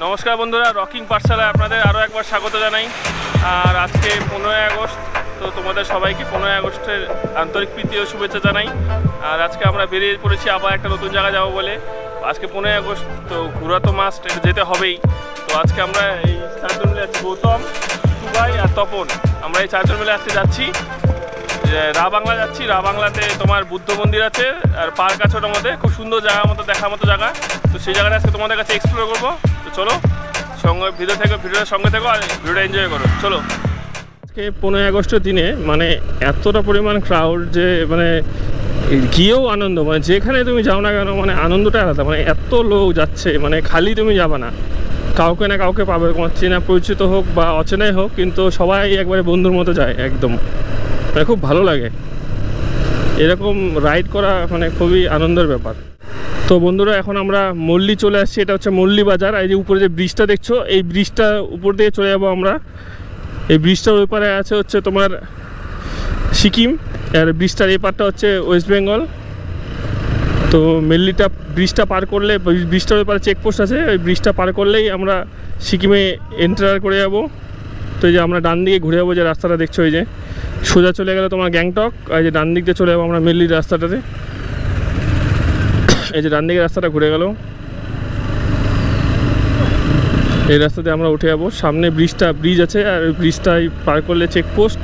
नमस्कार बंधुरा रकिंग पाठशाला আপনাদের আরো একবার স্বাগত জানাই। আর আজকে 15 আগস্ট, তো তোমাদের সবাইকে 15 আগস্টের আন্তরিক প্রীতি ও শুভেচ্ছা জানাই। আর আজকে আমরা বেরিয়ে পড়েছি আবার একটা নতুন জায়গা যাব বলে। আজকে 15 আগস্ট, তো ঘোরা তো মাস্ট, এটা যেতে হবেই। তো আজকে আমরা এই চারজন মিলে আছি, গৌতম, সুভাই আর তপন, আমরা এই চারজন মিলে আজকে যাচ্ছি রা বাংলা যাচ্ছি। রা বাংলাতে তোমার বুদ্ধ মন্দির আছে আর পার্ক আছে, ওটার মধ্যে খুব সুন্দর জায়গা, মতো দেখার মতো জায়গা। তো সেই জায়গাটা আজকে তোমাদের কাছে এক্সপ্লোর করবো। তো চলো সঙ্গে ভিডিওটার সঙ্গে থেকো আর ভিডিওটা এনজয় করো। চলো। আজকে 15 আগস্টের দিনে মানে এতটা পরিমাণ ক্রাউড যে মানে গিয়েও আনন্দ, মানে যেখানে তুমি যাও না কেন মানে আনন্দটা আলাদা। মানে এত লোক যাচ্ছে, মানে খালি তুমি যাবে না, কাউকে না কাউকে পাবে, তোমার চেনা পরিচিত হোক বা অচেনাই হোক, কিন্তু সবাই একবারে বন্ধুর মতো যায় একদম, মানে খুব ভালো লাগে এরকম রাইড করা, মানে খুবই আনন্দের ব্যাপার। তো বন্ধুরা এখন আমরা মল্লি চলে আসছি, এটা হচ্ছে মল্লি বাজার। এই যে উপরে যে ব্রিজটা দেখছো, এই ব্রিজটা উপর দিয়ে চলে যাবো আমরা। এই ব্রিজটার ওই পারে আছে হচ্ছে তোমার সিকিম, আর ব্রিজটার এই পারটা হচ্ছে ওয়েস্ট বেঙ্গল। তো মেল্লিটা ব্রিজটা পার করলে, ব্রিজটার ওই পারে চেকপোস্ট আছে, ওই ব্রিজটা পার করলেই আমরা সিকিমে এন্টার করে যাব। তো এই যে আমরা ডান দিকে ঘুরে যাবো, যে রাস্তাটা দেখছো এই যে সোজা চলে গেলে তোমার গ্যাংটক, আর যে ডান দিক দিয়ে চলে যাবো আমরা মেল্লির রাস্তাটাতে। এই যে ডান দিকের রাস্তাটা ঘুরে গেল, এই রাস্তাতে আমরা উঠে যাবো। সামনে ব্রিজ আছে, আর ওই ব্রিজটাই পার করলে চেকপোস্ট,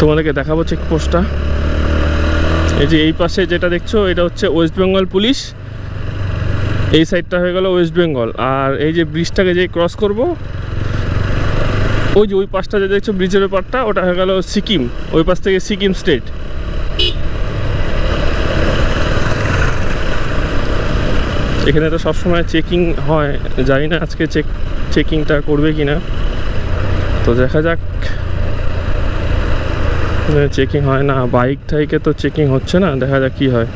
তোমাদেরকে দেখাবো চেকপোস্টটা। এই যে এই পাশে যেটা দেখছো এটা হচ্ছে ওয়েস্ট বেঙ্গল পুলিশ, এই সাইডটা হয়ে গেল ওয়েস্ট বেঙ্গল। আর এই যে ব্রিজটাকে যে ক্রস করব, ওই যে ওই পাশটা যে দেখছো ব্রিজের ব্যাপারটা, ওটা হয়ে গেল সিকিম, ওই পাশ থেকে সিকিম স্টেট। এখানে তো সবসময় চেকিং হয়, জানি না আজকে চেকিংটা করবে কি না, তো দেখা যাক। চেকিং হয় না, বাইক টাইকে তো চেকিং হচ্ছে না, দেখা যাক কি হয়।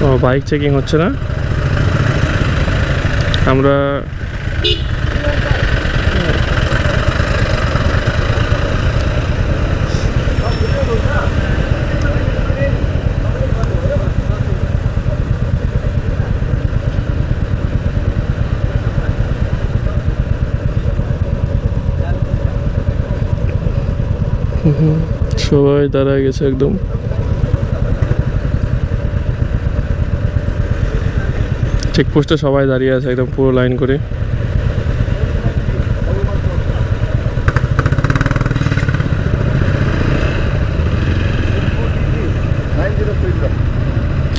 ও বাইক চেকিং হচ্ছে না, আমরা সবাই দাঁড়ায় গেছে একদম। চেকপোস্টে সবাই দাঁড়িয়ে আছে একদম পুরো লাইন করে।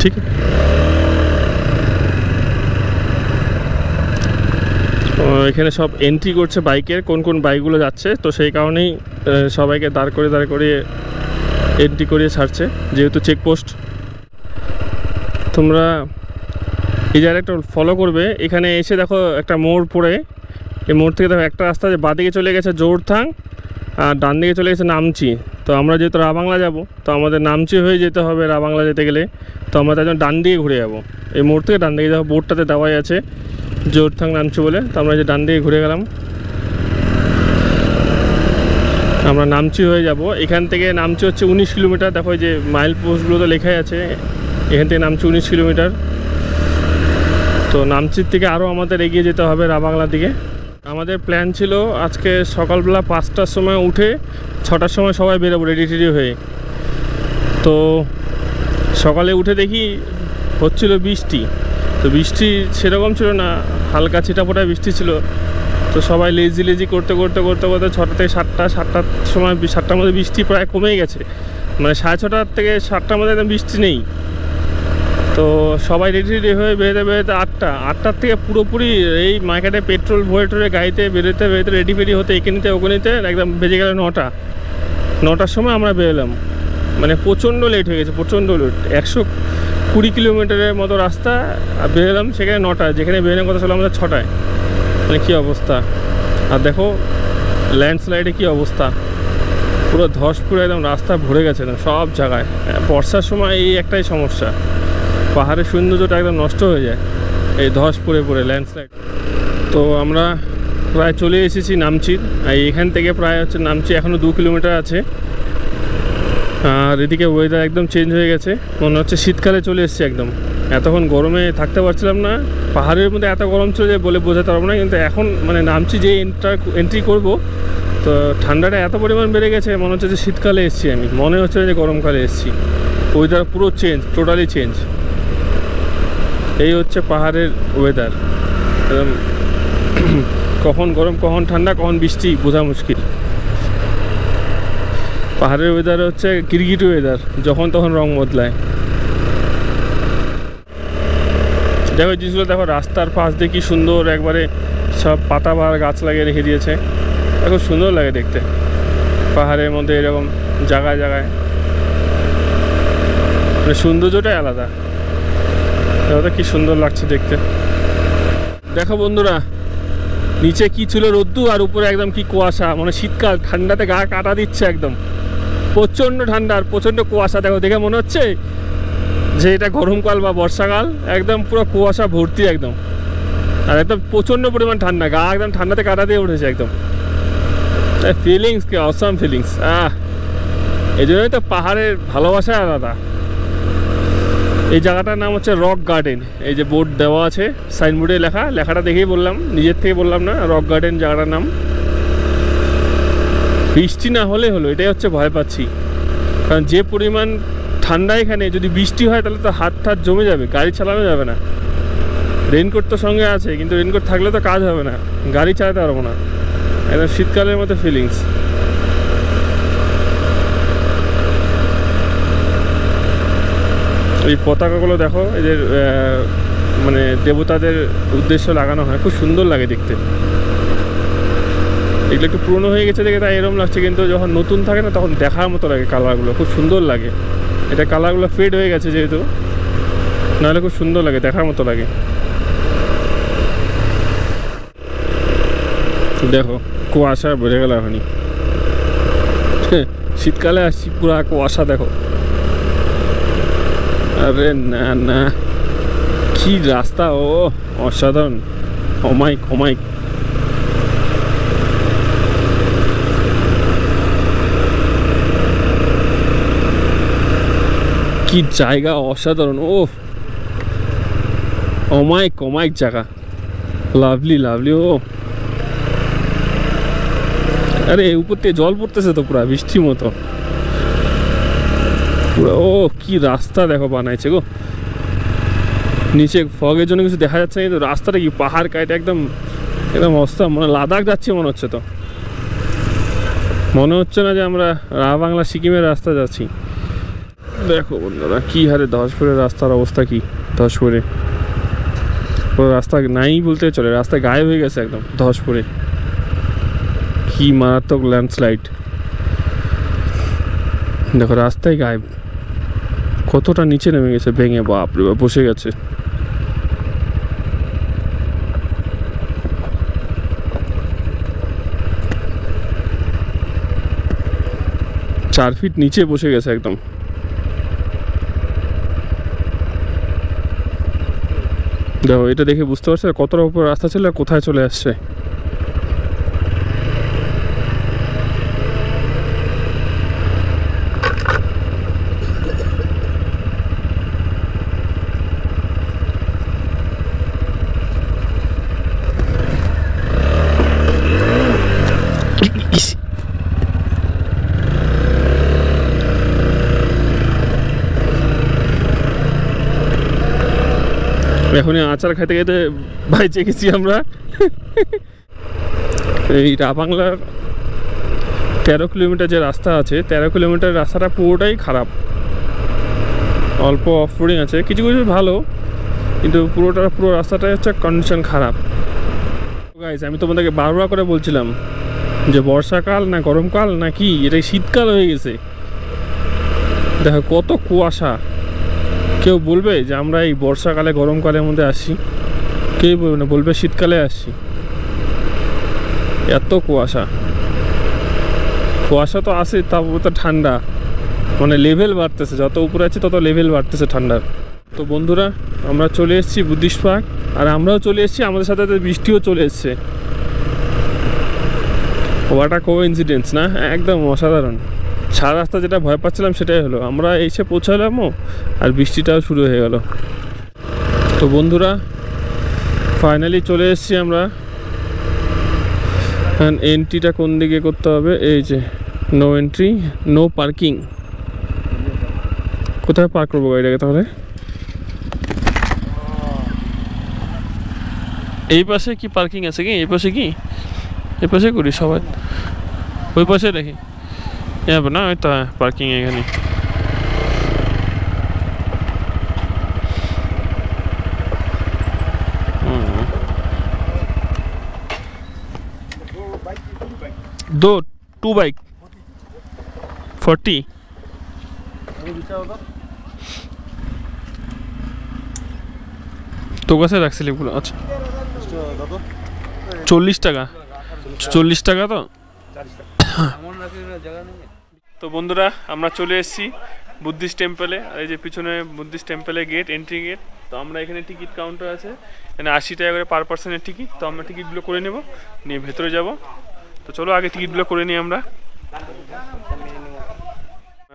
ঠিক এখানে সব এন্ট্রি করছে বাইকের, কোন কোন বাইকগুলো যাচ্ছে, তো সেই কারণেই সবাইকে দাঁড় করে এন্ট্রি করিয়ে ছাড়ছে, যেহেতু চেকপোস্ট। তোমরা এই জায়গাটা ফলো করবে। এখানে এসে দেখো একটা মোড় পড়ে, এই মোড় থেকে দেখো একটা রাস্তা যে বাঁদিকে চলে গেছে জোরথাং, আর ডান দিকে চলে গেছে নামচি। তো আমরা যেহেতু রা বাংলা যাবো, তো আমাদের নামচি হয়ে যেতে হবে রা বাংলা যেতে গেলে, তো আমরা তার জন্য ডান দিকে ঘুরে যাবো। এই মোড় থেকে ডান দিকে দেখো বোর্ডটাতে দেওয়াই আছে জোরথাং নামচি বলে, তো আমরা যে ডান দিকে ঘুরে গেলাম, আমরা নামচি হয়ে যাব। এখান থেকে নামচি হচ্ছে 19 কিলোমিটার, দেখো যে মাইল পোস্টগুলো তো লেখাই আছে, এখান থেকে নামচি 19 কিলোমিটার। তো নামচির থেকে আরও আমাদের এগিয়ে যেতে হবে রা বাংলার দিকে। আমাদের প্ল্যান ছিল আজকে সকালবেলা 5টার সময় উঠে 6টার সময় সবাই বেরোবো রেডি হয়ে। তো সকালে উঠে দেখি হচ্ছিল বৃষ্টি, তো বৃষ্টি সেরকম ছিল না, হালকা ছিটাফোটা বৃষ্টি ছিল। তো সবাই লেজি করতে 6টা থেকে 7টার সময়, 7টার মধ্যে বৃষ্টি প্রায় কমেই গেছে, মানে 6:30 থেকে 7টার মধ্যে একদম বৃষ্টি নেই। তো সবাই রেডি হয়ে বেরোতে 8টার থেকে পুরোপুরি এই মার্কেটে পেট্রোল ভরে টরে গাড়িতে বেরোতে রেডি হতে এখানিতে ওখানিতে একদম বেজে গেল 9টার সময় আমরা বেরোলাম। মানে প্রচণ্ড লেট হয়ে গেছে, প্রচণ্ড লেট। 120 কিলোমিটারের মতো রাস্তা আর বেরোলাম সেখানে 9টা, যেখানে বেরোনোর কথা ছিল আমাদের 6টায়। মানে কী অবস্থা! আর দেখো ল্যান্ডস্লাইডে কী অবস্থা, পুরো ধস পুরো একদম রাস্তা ভরে গেছে না সব জায়গায়। বর্ষার সময় এই একটাই সমস্যা, পাহাড়ের সৌন্দর্যটা একদম নষ্ট হয়ে যায় এই ধস পড়ে ল্যান্ডস্লাইড। তো আমরা প্রায় চলে এসেছি নামচির। আর এখান থেকে প্রায় হচ্ছে নামচি এখনও 2 কিলোমিটার আছে। আর এদিকে ওয়েদার একদম চেঞ্জ হয়ে গেছে, মনে হচ্ছে শীতকালে চলে এসেছি একদম। এতক্ষণ গরমে থাকতে পারছিলাম না, পাহাড়ের মধ্যে এত গরম ছিল যে বলে বোঝাতে পারবো না। কিন্তু এখন মানে নামচি যে এন্ট্রি করব, তো ঠান্ডাটা এত পরিমাণ বেড়ে গেছে, মনে হচ্ছে যে শীতকালে এসেছি আমি, মনে হচ্ছে যে গরমকালে এসেছি। ওয়েদার পুরো চেঞ্জ, টোটালি চেঞ্জ। এই হচ্ছে পাহাড়ের ওয়েদার, একদম কখন গরম কখন ঠান্ডা কখন বৃষ্টি বোঝা মুশকিল। পাহাড়ের ওয়েদার হচ্ছে গিরগিটি ওয়েদার, যখন তখন রং বদলায়। দেখো জিনিসগুলো দেখো, রাস্তার পাশ দিয়ে কি সুন্দর একবারে সব পাতা বাহার গাছ লাগিয়ে রেখে দিয়েছে, খুব সুন্দর লাগে দেখতে। পাহাড়ের মধ্যে এরকম জায়গায় জায়গায় মানে সৌন্দর্যটাই আলাদা, দেখো কি সুন্দর লাগছে দেখতে। দেখো বন্ধুরা, নিচে কি ছিল রোদ্দুর আর উপরে একদম কি কুয়াশা, মানে শীতকাল, ঠান্ডাতে গা কাটা দিচ্ছে একদম, প্রচণ্ড ঠান্ডা আর প্রচণ্ড কুয়াশা। দেখো দেখে মনে হচ্ছে যে এটা গরমকাল বা বর্ষাকাল, একদম পুরো কুয়াশা ভর্তি একদম। আর একদম প্রচণ্ড পরিমাণ ঠান্ডা, গা একদম ঠান্ডাতে কাটা দিয়ে উঠেছে একদম। ফিলিংস কি অসাম ফিলিংস! এই জন্যই তো পাহাড়ের ভালোবাসা আলাদা। এই জায়গাটার নাম হচ্ছে রক গার্ডেন। এই যে বোর্ড দেওয়া আছে, সাইনবোর্ডে লেখাটা দেখেই বললাম, নিজের থেকে বললাম না। রক গার্ডেন জায়গাটার নাম। বৃষ্টি না হলে হলো, এটাই হচ্ছে ভয় পাচ্ছি, কারণ যে পরিমাণ ঠান্ডা এখানে, যদি বৃষ্টি হয় তাহলে তো হাত জমে যাবে, গাড়ি চালানো যাবে না। রেনকোট তো সঙ্গে আছে, কিন্তু রেনকোট থাকলে তো কাজ হবে না, গাড়ি চালাতে পারবো না। একদম শীতকালের মতো ফিলিংস। এই পতাকাগুলো দেখো, এদের মানে দেবতাদের উদ্দেশ্য লাগানো হয়, খুব সুন্দর লাগে দেখতে। এগুলো একটু পুরনো হয়ে গেছে দেখে তাই এরকম লাগছে, কিন্তু যখন নতুন থাকে না তখন দেখার মতো লাগে, কালারগুলো খুব সুন্দর লাগে। এটা কালারগুলো ফেড হয়ে গেছে যেহেতু, নাহলে খুব সুন্দর লাগে, দেখার মতো লাগে। দেখো কুয়াশা বেড়ে গেল এখনই, শীতকালে আসছি পুরো কুয়াশা দেখো। আরে না না, কি রাস্তা! ও অসাধারণ, অমাইক অমাইক। কি জায়গা অসাধারণ! ও অমাইক অমাইক জায়গা, লাভলি লাভলি। ও আরে উপর থেকে জল পড়তেছে তো পুরা বৃষ্টির মতো পুরো। ও কি রাস্তা দেখো বানাইছে গো, নিচে ফগের জন্য কিছু দেখা যাচ্ছে না, কিন্তু রাস্তাটা কি পাহাড় কাটে একদম একদম অবস্থা, মানে লাদাখ যাচ্ছি মনে হচ্ছে। তো মনে হচ্ছে না যে আমরা বাংলা সিকিমের রাস্তা যাচ্ছি। দেখো বন্ধুরা কি হারে ধসপুরের রাস্তার অবস্থা, কি ধসপুরে পুরো রাস্তা নাই বলতে চলে, রাস্তা গায়েব হয়ে গেছে একদম ধসপুরে। কি মারাত্মক ল্যান্ডস্লাইড, দেখো রাস্তায় গায়েব, কতটা নিচে নেমে গেছে ভেঙে, বাপরে বাপ, বসে গেছে। 4 ফিট নিচে বসে গেছে একদম। দেখো এটা দেখে বুঝতে পারছো কতটা উপর রাস্তা ছিল, কোথায় চলে আসছে। এখনই আচার খাইতে খাইতে বাইচে গেছি আমরা। এই বাংলার 13 কিলোমিটার যে রাস্তা আছে, 13 কিলোমিটার রাস্তাটা পুরোটাই খারাপ, অল্প অফ রোডিং আছে, কিছু কিছু ভালো, কিন্তু পুরো রাস্তাটাই হচ্ছে কন্ডিশন খারাপ। গাইস আমি তোমাদেরকে বারবার করে বলছিলাম যে বর্ষাকাল না গরমকাল না কি, এটা শীতকাল হয়ে গেছে। দেখো কত কুয়াশা। কেউ বলবে যে আমরা এই বর্ষাকালে গরমকালের মধ্যে আসি? কেউ বলবে না, বলবে শীতকালে আসছি। এত কুয়াশা, কুয়াশা তো আসে, তারপর তো ঠান্ডা, মানে লেভেল বাড়তেছে, যত উপরে আছে তত লেভেল বাড়তেছে ঠান্ডার। তো বন্ধুরা আমরা চলে এসেছি বুদ্ধিস্ট পার্ক, আর আমরাও চলে এসেছি, আমাদের সাথে বৃষ্টিও চলে এসছে। ওয়াটা কোইন্সিডেন্স না, একদম অসাধারণ। সারা রাস্তা যেটা ভয় পাচ্ছিলাম সেটাই হলো, আমরা এসে পৌঁছালামও আর বৃষ্টিটাও শুরু হয়ে গেল। তো বন্ধুরা ফাইনালি চলে এসেছি আমরা। এন্ট্রিটা কোন দিকে করতে হবে? এই যে নো এন্ট্রি নো পার্কিং। কোথায় পার্ক করবো গাড়িটাকে তাহলে? এই পাশে কি পার্কিং আছে কি? এই পাশে কি? এই পাশে করি সবাই, ওই পাশে রাখি যাবে না? ওই তো পার্কিং এখানে। दो 2 बाइक 40। তো কাছে রাখছিলি এগুলো? আচ্ছা 40 টাকা, 40 টাকা। তো বন্ধুরা আমরা চলে এসেছি বুদ্ধিস্ট টেম্পলে, আর এই যে পিছনে বুদ্ধিস্ট টেম্পলের গেট, এন্ট্রি গেট। তো আমরা এখানে টিকিট কাউন্টার আছে, এখানে 80 টাকা করে পার পার্সনের টিকিট। তো আমরা টিকিটগুলো করে নেব, নিয়ে ভেতরে যাব। তো চলো আগে টিকিটগুলো করে নিই আমরা,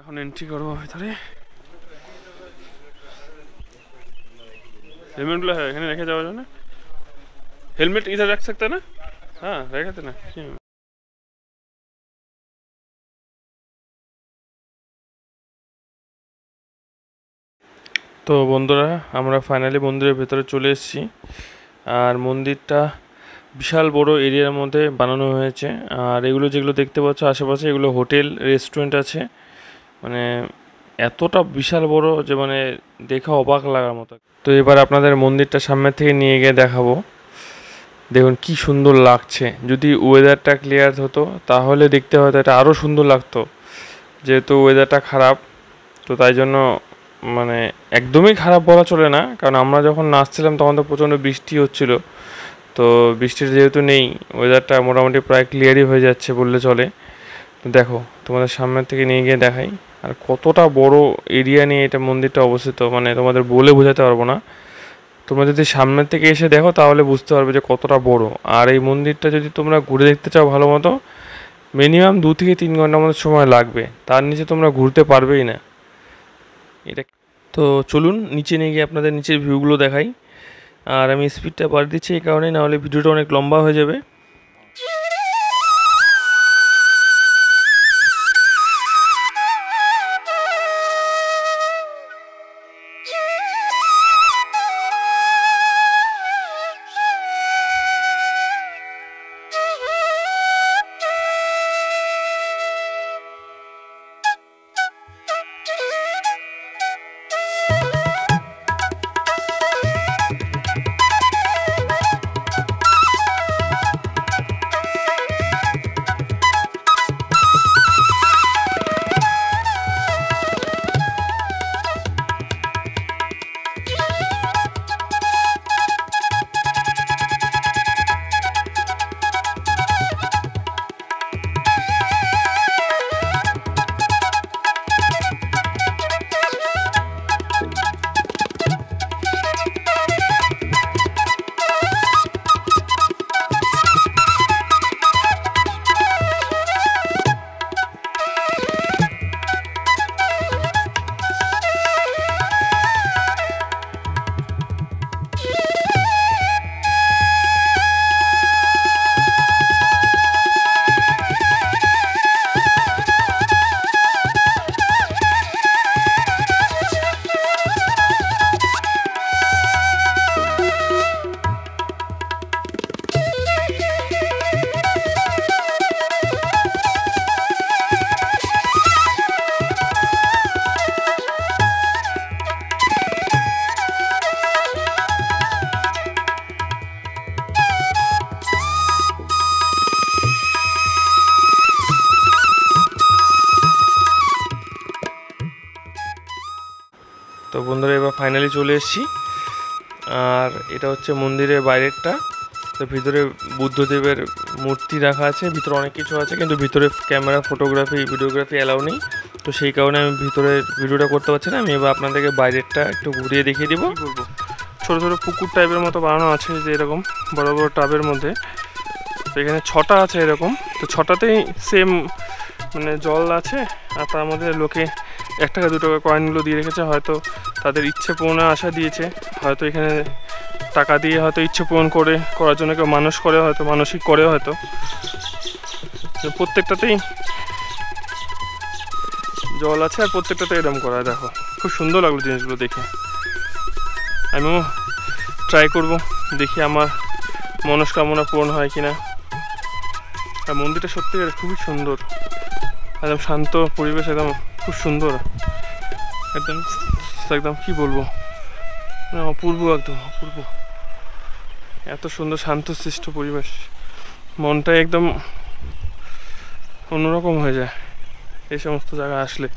এখন এন্ট্রি করবো ভেতরে। हेलमेट है এখানে রেখে যাওয়া যায় না? हेलमेट इधर रख सकते हैं ना? हाँ रखे थे ना। তো বন্ধুরা আমরা ফাইনালি মন্দিরের ভেতরে চলে এসেছি, আর মন্দিরটা বিশাল বড় এরিয়ার মধ্যে বানানো হয়েছে। আর এগুলো যেগুলো দেখতে পাচ্ছ আশেপাশে, এগুলো হোটেল রেস্টুরেন্ট আছে, মানে এতটা বিশাল বড় যে মানে দেখা অবাক লাগার মতো। তো এবার আপনাদের মন্দিরটা সামনে থেকে নিয়ে গিয়ে দেখাবো। দেখুন কি সুন্দর লাগছে। যদি ওয়েদারটা ক্লিয়ার হতো তাহলে দেখতে হয়তো এটা আরও সুন্দর লাগতো, যেহেতু ওয়েদারটা খারাপ। তো তাই জন্য মানে একদমই খারাপ বলা চলে না, কারণ আমরা যখন নাচছিলাম তখন তো প্রচণ্ড বৃষ্টি হচ্ছিল। তো বৃষ্টির যেহেতু নেই, ওয়েদারটা মোটামুটি প্রায় ক্লিয়ারই হয়ে যাচ্ছে বললে চলে। তো দেখো তোমাদের সামনের থেকে নিয়ে গিয়ে দেখাই, আর কতটা বড় এরিয়া নিয়ে এটা মন্দিরটা অবস্থিত, মানে তোমাদের বলে বোঝাতে পারবো না। তোমরা যদি সামনের থেকে এসে দেখো তাহলে বুঝতে পারবে যে কতটা বড়। আর এই মন্দিরটা যদি তোমরা ঘুরে দেখতে চাও ভালো মতো, মিনিমাম 2 থেকে 3 ঘন্টার মতো সময় লাগবে, তার নিচে তোমরা ঘুরতে পারবেই না এটা। তো চলুন নিচে নিয়ে গিয়ে আপনাদের নিচের ভিউগুলো দেখাই। আর আমি স্পিডটা বাড়িয়ে দিচ্ছি এই কারণে, নাহলে ভিডিওটা অনেক লম্বা হয়ে যাবে। তো বন্ধুরা এবার ফাইনালি চলে এসেছি। আর এটা হচ্ছে মন্দিরের বাইরেরটা। তো ভিতরে বুদ্ধদেবের মূর্তি রাখা আছে, ভিতরে অনেক কিছু আছে, কিন্তু ভিতরে ক্যামেরা, ফটোগ্রাফি, ভিডিওগ্রাফি অ্যালাউ নেই। তো সেই কারণে আমি ভিতরে ভিডিওটা করতে পারছি না। আমি এবার আপনাদেরকে বাইরেরটা একটু ঘুরিয়ে দেখিয়ে দিব। কী করবো, ছোটো ছোটো পুকুর টাইপের মতো বানানো আছে, যে এরকম বড় বড় টাবের মধ্যে। তো এখানে 6টা আছে এরকম। তো 6টাতেই সেম মানে জল আছে, আর তার মধ্যে লোকে 1 টাকা 2 টাকা কয়েনগুলো দিয়ে রেখেছে। হয়তো তাদের ইচ্ছে পূরণের আশা দিয়েছে, হয়তো এখানে টাকা দিয়ে হয়তো ইচ্ছে পূরণ করার জন্য কেউ মানুষ করে, হয়তো মানসিক করে হয়তো। প্রত্যেকটাতেই জল আছে, আর প্রত্যেকটাতে এরকম করা। দেখো খুব সুন্দর লাগলো জিনিসগুলো দেখে। আমিও ট্রাই করব, দেখি আমার মনস্কামনা পূরণ হয় কিনা। আর মন্দিরটা সত্যি খুবই সুন্দর, একদম শান্ত পরিবেশ, একদম খুব সুন্দর, একদম একদম কী বলবো, অপূর্ব, একদম অপূর্ব। এত সুন্দর শান্তশিষ্ট পরিবেশ, মনটা একদম অন্যরকম হয়ে যায় এই সমস্ত জায়গায় আসলে।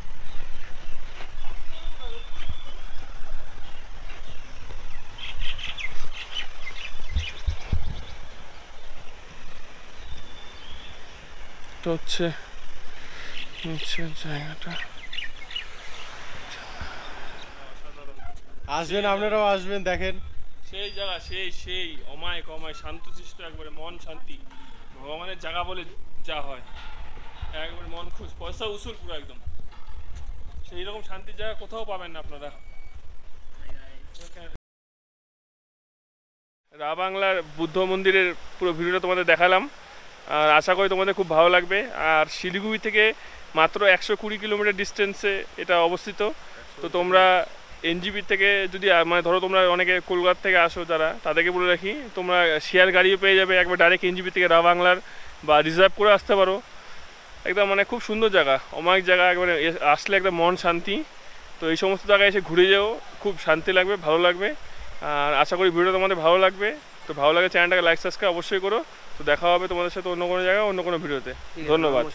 তো হচ্ছে নিচের জায়গাটা। আসবেন, আপনারাও আসবেন, দেখেন সেই জায়গা, সেই অমায়িক শান্তশিষ্ট, একবারে মন শান্তি। ভগবানের জায়গা বলে যা হয়, একবারে মন খুশ, পয়সা উসুল পুরো একদম। সেই রকম শান্তির জায়গা কোথাও পাবেন না আপনারা। রা বাংলার বুদ্ধ মন্দিরের পুরো ভিডিওটা তোমাদের দেখালাম, আর আশা করি তোমাদের খুব ভালো লাগবে। আর শিলিগুড়ি থেকে মাত্র 120 কিলোমিটার ডিস্টেন্সে এটা অবস্থিত। তো তোমরা এনজিপি থেকে যদি মানে ধরো তোমরা অনেকে কলকাতা থেকে আসো যারা, তাদেরকে বলে রাখি তোমরা শেয়ার গাড়িও পেয়ে যাবে একবার ডাইরেক্ট এনজিপি থেকে রা বাংলার, বা রিজার্ভ করে আসতে পারো। একদম মানে খুব সুন্দর জায়গা, অমায়িক জায়গা, একবারে আসলে একদম মন শান্তি। তো এই সমস্ত জায়গায় এসে ঘুরে যেও, খুব শান্তি লাগবে, ভালো লাগবে। আর আশা করি ভিডিওটা তোমাদের ভালো লাগবে। তো ভালো লাগে চ্যানেলটাকে লাইক সাবস্ক্রাইব অবশ্যই করো। তো দেখা হবে তোমাদের সাথে অন্য কোনো জায়গায়, অন্য কোনো ভিডিওতে। ধন্যবাদ।